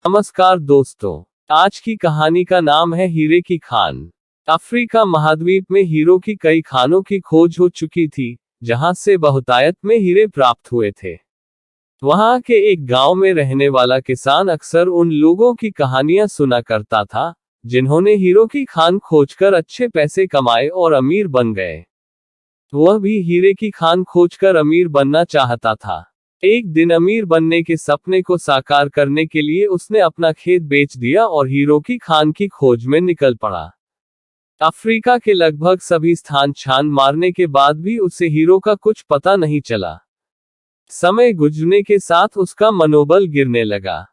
नमस्कार दोस्तों, आज की कहानी का नाम है हीरे की खान। अफ्रीका महाद्वीप में हीरो की कई खानों की खोज हो चुकी थी, जहां से बहुतायत में हीरे प्राप्त हुए थे। वहां के एक गांव में रहने वाला किसान अक्सर उन लोगों की कहानियां सुना करता था, जिन्होंने हीरो की खान खोजकर अच्छे पैसे कमाए और अमीर बन गए। वह भी हीरे की खान खोजकर अमीर बनना चाहता था। एक दिन अमीर बनने के सपने को साकार करने के लिए उसने अपना खेत बेच दिया और हीरो की खान की खोज में निकल पड़ा। अफ्रीका के लगभग सभी स्थान छान मारने के बाद भी उसे हीरो का कुछ पता नहीं चला। समय गुजरने के साथ उसका मनोबल गिरने लगा।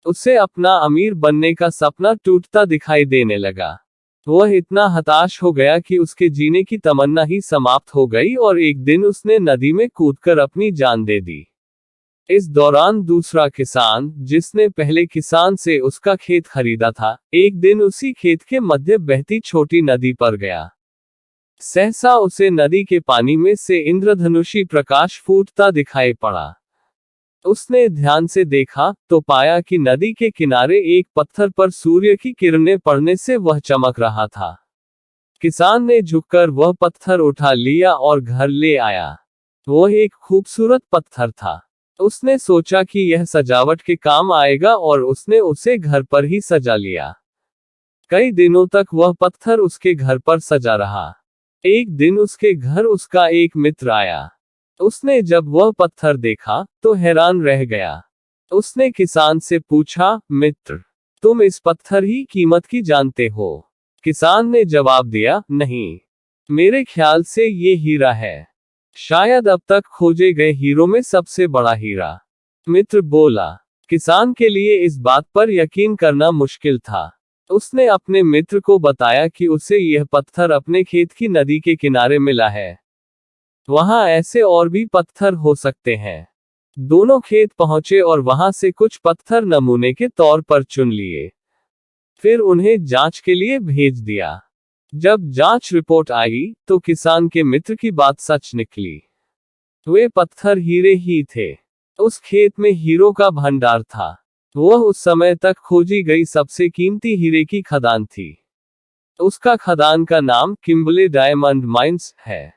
उसे अपना अमीर बनने का सपना टूटता दिखाई देने लगा। वह इतना हताश हो गया कि उसके जीने की तमन्ना ही समाप्त हो गई और एक दिन उसने नदी में कूदकर अपनी जान दे दी। इस दौरान दूसरा किसान, जिसने पहले किसान से उसका खेत खरीदा था, एक दिन उसी खेत के मध्य बहती छोटी नदी पर गया। सहसा उसे नदी के पानी में से इंद्रधनुषी प्रकाश फूटता दिखाई पड़ा। उसने ध्यान से देखा तो पाया कि नदी के किनारे एक पत्थर पर सूर्य की किरणें पड़ने से वह चमक रहा था। किसान ने झुककर वह पत्थर उठा लिया और घर ले आया। वह एक खूबसूरत पत्थर था। उसने सोचा कि यह सजावट के काम आएगा और उसने उसे घर पर ही सजा लिया। कई दिनों तक वह पत्थर उसके घर पर सजा रहा। एक दिन उसके घर उसका एक मित्र आया। उसने जब वह पत्थर देखा तो हैरान रह गया। उसने किसान से पूछा, मित्र, तुम इस पत्थर की कीमत की जानते हो? किसान ने जवाब दिया, नहीं, मेरे ख्याल से ये हीरा है, शायद अब तक खोजे गए हीरो में सबसे बड़ा हीरा। मित्र बोला। किसान के लिए इस बात पर यकीन करना मुश्किल था। उसने अपने मित्र को बताया कि उसे यह पत्थर अपने खेत की नदी के किनारे मिला है। वहां ऐसे और भी पत्थर हो सकते हैं। दोनों खेत पहुंचे और वहां से कुछ पत्थर नमूने के तौर पर चुन लिए। फिर उन्हें जांच के लिए भेज दिया। जब जांच रिपोर्ट आई तो किसान के मित्र की बात सच निकली। वे पत्थर हीरे ही थे। उस खेत में हीरो का भंडार था। वह उस समय तक खोजी गई सबसे कीमती हीरे की खदान थी। उसका खदान का नाम किम्बले डायमंड माइंस है।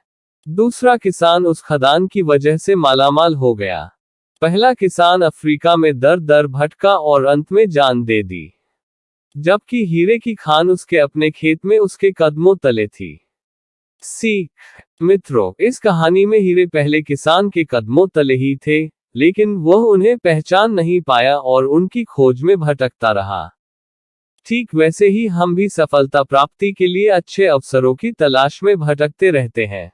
दूसरा किसान उस खदान की वजह से मालामाल हो गया। पहला किसान अफ्रीका में दर दर भटका और अंत में जान दे दी, जबकि हीरे की खान उसके अपने खेत में उसके कदमों तले थी। सीख, मित्रों, इस कहानी में हीरे पहले किसान के कदमों तले ही थे, लेकिन वह उन्हें पहचान नहीं पाया और उनकी खोज में भटकता रहा। ठीक वैसे ही हम भी सफलता प्राप्ति के लिए अच्छे अवसरों की तलाश में भटकते रहते हैं।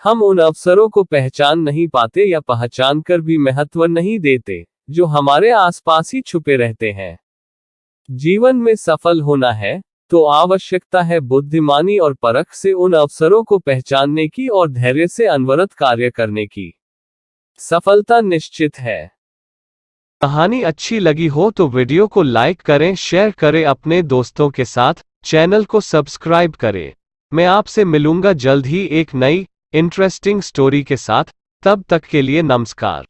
हम उन अवसरों को पहचान नहीं पाते या पहचान कर भी महत्व नहीं देते, जो हमारे आसपास ही छुपे रहते हैं। जीवन में सफल होना है तो आवश्यकता है बुद्धिमानी और परख से उन अवसरों को पहचानने की और धैर्य से अनवरत कार्य करने की। सफलता निश्चित है। कहानी अच्छी लगी हो तो वीडियो को लाइक करें, शेयर करें अपने दोस्तों के साथ, चैनल को सब्सक्राइब करें। मैं आपसे मिलूंगा जल्द ही एक नई इंटरेस्टिंग स्टोरी के साथ। तब तक के लिए नमस्कार।